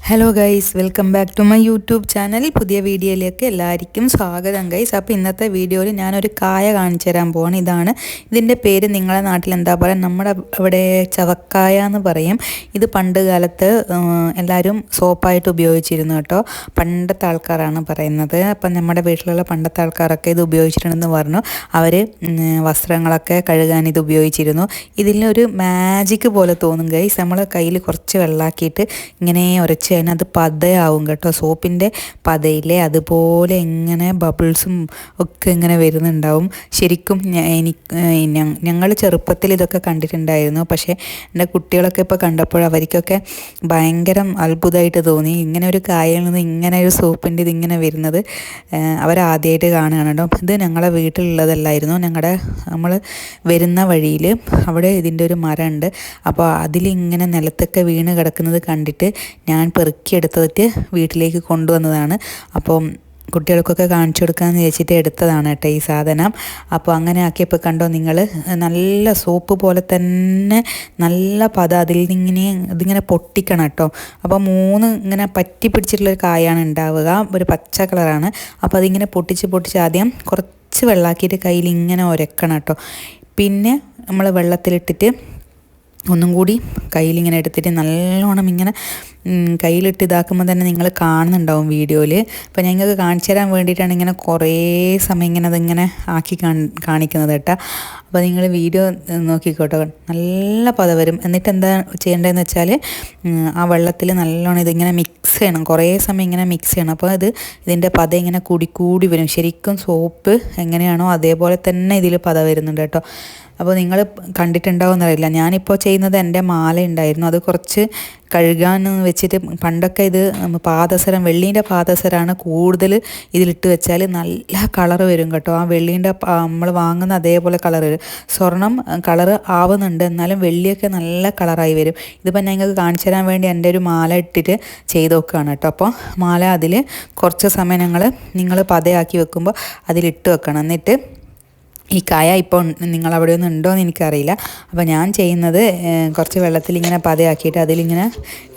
Hello guys, welcome back to my YouTube channel. പുതിയ വീഡിയോയിലേക്ക് എല്ലാവർക്കും സ്വാഗതം ഗൈസ്. അപ്പോൾ ഇന്നത്തെ വീഡിയോയിൽ ഞാനൊരു കായ കാണിച്ചു തരാൻ പോവാണ്. ഇതിൻ്റെ പേര് നിങ്ങളുടെ നാട്ടിൽ എന്താ പറയുക, നമ്മുടെ ഇവിടെ ചവക്കായ എന്ന് പറയും. ഇത് പണ്ട് കാലത്ത് എല്ലാവരും സോപ്പായിട്ട് ഉപയോഗിച്ചിരുന്നു കേട്ടോ. പണ്ടത്തെ ആൾക്കാരാണ് പറയുന്നത്. അപ്പം നമ്മുടെ വീട്ടിലുള്ള പണ്ടത്തെ ആൾക്കാരൊക്കെ ഇത് ഉപയോഗിച്ചിട്ടുണ്ടെന്ന് പറഞ്ഞു. അവർ വസ്ത്രങ്ങളൊക്കെ കഴുകാൻ ഇത് ഉപയോഗിച്ചിരുന്നു. ഇതിലൊരു മാജിക് പോലെ തോന്നും ഗൈസ്. നമ്മൾ കയ്യിൽ കുറച്ച് വെള്ളമാക്കിയിട്ട് ഇങ്ങനെ ഉരച്ച് അതിനകത്ത് പതയാവും കേട്ടോ. സോപ്പിൻ്റെ പതയിലെ അതുപോലെ ഇങ്ങനെ ബബിൾസും ഒക്കെ ഇങ്ങനെ വരുന്നുണ്ടാവും. ശരിക്കും ഞങ്ങൾ ചെറുപ്പത്തിൽ ഇതൊക്കെ കണ്ടിട്ടുണ്ടായിരുന്നു. പക്ഷേ എൻ്റെ കുട്ടികളൊക്കെ ഇപ്പോൾ കണ്ടപ്പോൾ അവർക്കൊക്കെ ഭയങ്കര അത്ഭുതമായിട്ട് തോന്നി. ഇങ്ങനെ ഒരു കായയിൽ നിന്ന് ഇങ്ങനെ ഒരു സോപ്പിൻ്റെ ഇതിങ്ങനെ വരുന്നത് അവരാദ്യമായിട്ട് കാണുകയാണ് കേട്ടോ. ഇത് ഞങ്ങളെ വീട്ടിലുള്ളതല്ലായിരുന്നു. നമ്മൾ വരുന്ന വഴിയിൽ അവിടെ ഇതിൻ്റെ ഒരു മരമുണ്ട്. അപ്പോൾ അതിലിങ്ങനെ നിലത്തൊക്കെ വീണ് കിടക്കുന്നത് കണ്ടിട്ട് ഞാൻ പെറുക്കിയെടുത്തിട്ട് വീട്ടിലേക്ക് കൊണ്ടുവന്നതാണ്. അപ്പം കുട്ടികൾക്കൊക്കെ കാണിച്ചു കൊടുക്കാമെന്ന് വെച്ചിട്ട് എടുത്തതാണ് കേട്ടോ ഈ സാധനം. അപ്പോൾ അങ്ങനെ ആക്കിയപ്പോൾ കണ്ടോ നിങ്ങൾ, നല്ല സോപ്പ് പോലെ തന്നെ നല്ല പത. ഇതിങ്ങനെ പൊട്ടിക്കണം കേട്ടോ. അപ്പോൾ 3 ഇങ്ങനെ പറ്റി പിടിച്ചിട്ടുള്ളൊരു കായാണ് ഉണ്ടാവുക. ഒരു പച്ച കളറാണ്. അപ്പോൾ അതിങ്ങനെ പൊട്ടിച്ച് ആദ്യം കുറച്ച് വെള്ളമാക്കിയിട്ട് കയ്യിൽ ഇങ്ങനെ ഉരക്കണം കേട്ടോ. പിന്നെ നമ്മൾ വെള്ളത്തിലിട്ടിട്ട് ഒന്നും കൂടി കയ്യിലിങ്ങനെ എടുത്തിട്ട് നല്ലോണം ഇങ്ങനെ കയ്യിലിട്ട് ഇതാക്കുമ്പോൾ തന്നെ നിങ്ങൾ കാണുന്നുണ്ടാവും വീഡിയോയിൽ. അപ്പോൾ ഞങ്ങൾക്ക് കാണിച്ചു തരാൻ വേണ്ടിയിട്ടാണ് ഇങ്ങനെ കുറേ സമയം ഇങ്ങനെ അതിങ്ങനെ ആക്കി കാണിക്കുന്നത് കേട്ടോ. അപ്പോൾ നിങ്ങൾ വീഡിയോ നോക്കിക്കോട്ടോ, നല്ല പത വരും. എന്നിട്ട് എന്താ ചെയ്യേണ്ടതെന്ന് വെച്ചാൽ ആ വെള്ളത്തിൽ നല്ലോണം ഇതിങ്ങനെ മിക്സ് ചെയ്യണം. കുറേ സമയം ഇങ്ങനെ മിക്സ് ചെയ്യണം. അപ്പോൾ ഇതിൻ്റെ പത ഇങ്ങനെ കൂടി വരും. ശരിക്കും സോപ്പ് എങ്ങനെയാണോ അതേപോലെ തന്നെ ഇതിൽ പത വരുന്നുണ്ട് കേട്ടോ. അപ്പോൾ നിങ്ങൾ കണ്ടിട്ടുണ്ടാവുമെന്നറിയില്ല. ഞാനിപ്പോൾ ചെയ്യുന്നത് എൻ്റെ മാല ഉണ്ടായിരുന്നു, അത് കുറച്ച് കഴുകാൻ വെച്ചിട്ട്. പണ്ടൊക്കെ ഇത് പാദസരം, വെള്ളീൻ്റെ പാദസരമാണ് കൂടുതൽ ഇതിലിട്ട് വെച്ചാൽ നല്ല കളറ് വരും കേട്ടോ. ആ വെള്ളീൻ്റെ നമ്മൾ വാങ്ങുന്ന അതേപോലെ കളർ വരും. സ്വർണം കളറ് ആവുന്നുണ്ട്, എന്നാലും വെള്ളിയൊക്കെ നല്ല കളറായി വരും. ഇതിപ്പോൾ ഞങ്ങൾക്ക് കാണിച്ചു തരാൻ വേണ്ടി എൻ്റെ ഒരു മാല ഇട്ടിട്ട് ചെയ്ത് നോക്കുകയാണ് കേട്ടോ. അപ്പോൾ മാല അതിൽ കുറച്ച് സമയം നിങ്ങൾ പതയാക്കി വെക്കുമ്പോൾ അതിലിട്ട് വെക്കണം. എന്നിട്ട് ഈ കായ ഇപ്പോൾ നിങ്ങളവിടെ ഒന്നും ഉണ്ടോ എന്ന് എനിക്കറിയില്ല. അപ്പോൾ ഞാൻ ചെയ്യുന്നത് കുറച്ച് വെള്ളത്തിൽ ഇങ്ങനെ പതയാക്കിയിട്ട് അതിലിങ്ങനെ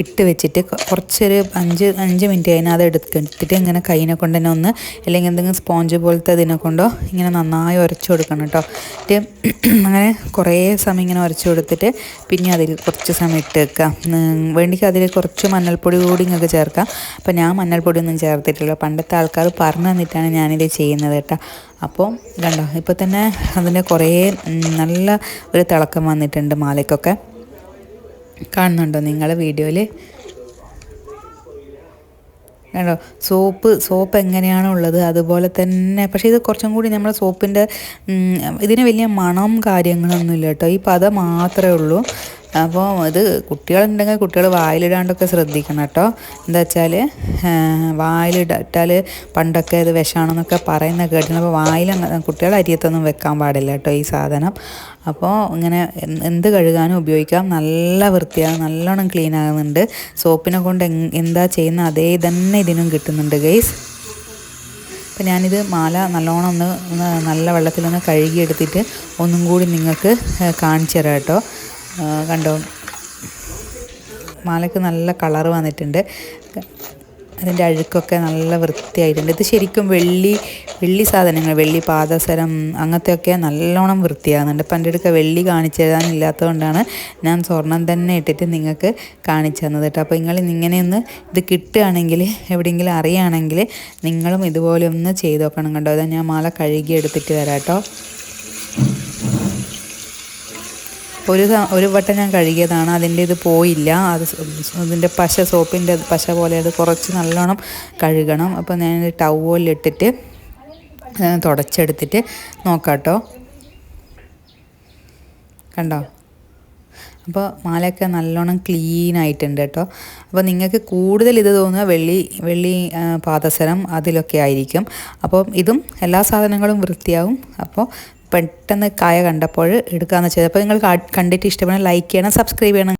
ഇട്ട് വെച്ചിട്ട് കുറച്ചൊരു 5 മിനിറ്റ് കഴിഞ്ഞാൽ അത് എടുത്തിട്ട് ഇങ്ങനെ കൈനെ കൊണ്ട് തന്നെ ഒന്ന്, അല്ലെങ്കിൽ എന്തെങ്കിലും സ്പോഞ്ച് പോലത്തെ ഇതിനെ കൊണ്ടോ ഇങ്ങനെ നന്നായി ഉരച്ചു കൊടുക്കണം കേട്ടോ. അങ്ങനെ കുറേ സമയം ഇങ്ങനെ ഉരച്ചു കൊടുത്തിട്ട് പിന്നെ അതിൽ കുറച്ച് സമയം ഇട്ട് വെക്കാം. വേണ്ടിക്ക് അതിൽ കുറച്ച് മഞ്ഞൾപ്പൊടി കൂടി നിങ്ങൾക്ക് ചേർക്കാം. അപ്പോൾ ഞാൻ മഞ്ഞൾപ്പൊടി ഒന്നും ചേർത്തിട്ടില്ല. പണ്ടത്തെ ആൾക്കാർ പറഞ്ഞു തന്നിട്ടാണ് ഞാനിത് ചെയ്യുന്നത് കേട്ടോ. അപ്പോൾ കണ്ടോ, ഇപ്പോൾ തന്നെ അതിന് കുറേ നല്ല ഒരു തിളക്കം വന്നിട്ടുണ്ട് മാലയ്ക്കൊക്കെ. കാണുന്നുണ്ടോ നിങ്ങൾ വീഡിയോയിൽ? കണ്ടോ, സോപ്പ് എങ്ങനെയാണോ ഉള്ളത് അതുപോലെ തന്നെ. പക്ഷേ ഇത് കുറച്ചും കൂടി നമ്മൾ സോപ്പിൻ്റെ ഇതിന് വലിയ മണം കാര്യങ്ങളൊന്നുമില്ല കേട്ടോ. ഈ പത മാത്രമേ ഉള്ളൂ. അപ്പോൾ ഇത് കുട്ടികളുണ്ടെങ്കിൽ കുട്ടികൾ വായിലിടാണ്ടൊക്കെ ശ്രദ്ധിക്കണം കേട്ടോ. എന്താ വെച്ചാൽ വായിലിട്ടാൽ പണ്ടൊക്കെ ഇത് വിഷമാണെന്നൊക്കെ പറയുന്ന കേട്ടിരുന്നു. അപ്പോൾ കുട്ടികളെ അരിയത്തൊന്നും വെക്കാൻ പാടില്ല കേട്ടോ ഈ സാധനം. അപ്പോൾ ഇങ്ങനെ എന്ത് കഴുകാനും ഉപയോഗിക്കാം. നല്ല വൃത്തിയാണ്, നല്ലോണം ക്ലീൻ ആകുന്നുണ്ട്. സോപ്പിനെ കൊണ്ട് എന്താ ചെയ്യുന്ന അതേ തന്നെ ഇതിനും കിട്ടുന്നുണ്ട് ഗൈസ്. അപ്പോൾ ഞാനിത് മാല നല്ലോണം നല്ല വെള്ളത്തിലൊന്ന് കഴുകിയെടുത്തിട്ട് ഒന്നും കൂടി നിങ്ങൾക്ക് കാണിച്ചു തരാം കേട്ടോ. കണ്ടോ, മാലയ്ക്ക് നല്ല കളറ് വന്നിട്ടുണ്ട്. അതിൻ്റെ അഴുക്കൊക്കെ നല്ല വൃത്തിയായിട്ടുണ്ട്. ഇത് ശരിക്കും വെള്ളി സാധനങ്ങൾ, വെള്ളി പാദസരം അങ്ങനത്തെയൊക്കെ നല്ലോണം വൃത്തിയാകുന്നുണ്ട്. പണ്ടെടുക്കുക വെള്ളി കാണിച്ചു തരാനില്ലാത്തതുകൊണ്ടാണ് ഞാൻ സ്വർണം തന്നെ ഇട്ടിട്ട് നിങ്ങൾക്ക് കാണിച്ചു തന്നത് കേട്ടോ. അപ്പോൾ ഇങ്ങനെയൊന്ന് ഇത് കിട്ടുകയാണെങ്കിൽ, എവിടെയെങ്കിലും അറിയുകയാണെങ്കിൽ നിങ്ങളും ഇതുപോലെ ഒന്ന് ചെയ്ത് നോക്കണം കേട്ടോ. അതാ ഞാൻ മാല കഴുകി എടുത്തിട്ട് വരാം കേട്ടോ. ഒരു വട്ടം ഞാൻ കഴുകിയതാണ്, അതിൻ്റെ ഇത് പോയില്ല. അതിൻ്റെ സോപ്പിൻ്റെ പശ പോലെ അത് കുറച്ച് നല്ലോണം കഴുകണം. അപ്പോൾ ഞാൻ ടവലിട്ടിട്ട് തുടച്ചെടുത്തിട്ട് നോക്കാം കേട്ടോ. കണ്ടോ, അപ്പോൾ മാലയൊക്കെ നല്ലോണം ക്ലീൻ ആയിട്ടുണ്ട് കേട്ടോ. അപ്പോൾ നിങ്ങൾക്ക് കൂടുതൽ ഇത് തോന്നുക വെള്ളി പാദസരം അതിലൊക്കെ ആയിരിക്കും. അപ്പോൾ ഇതും എല്ലാ സാധനങ്ങളും വൃത്തിയാവും. അപ്പോൾ പെട്ടെന്ന് കായ കണ്ടപ്പോൾ എടുക്കാമെന്ന് വെച്ചത്. അപ്പോൾ നിങ്ങൾ കണ്ടിട്ട് ഇഷ്ടപ്പെടാൻ ലൈക്ക് ചെയ്യണം, സബ്സ്ക്രൈബ് ചെയ്യണം.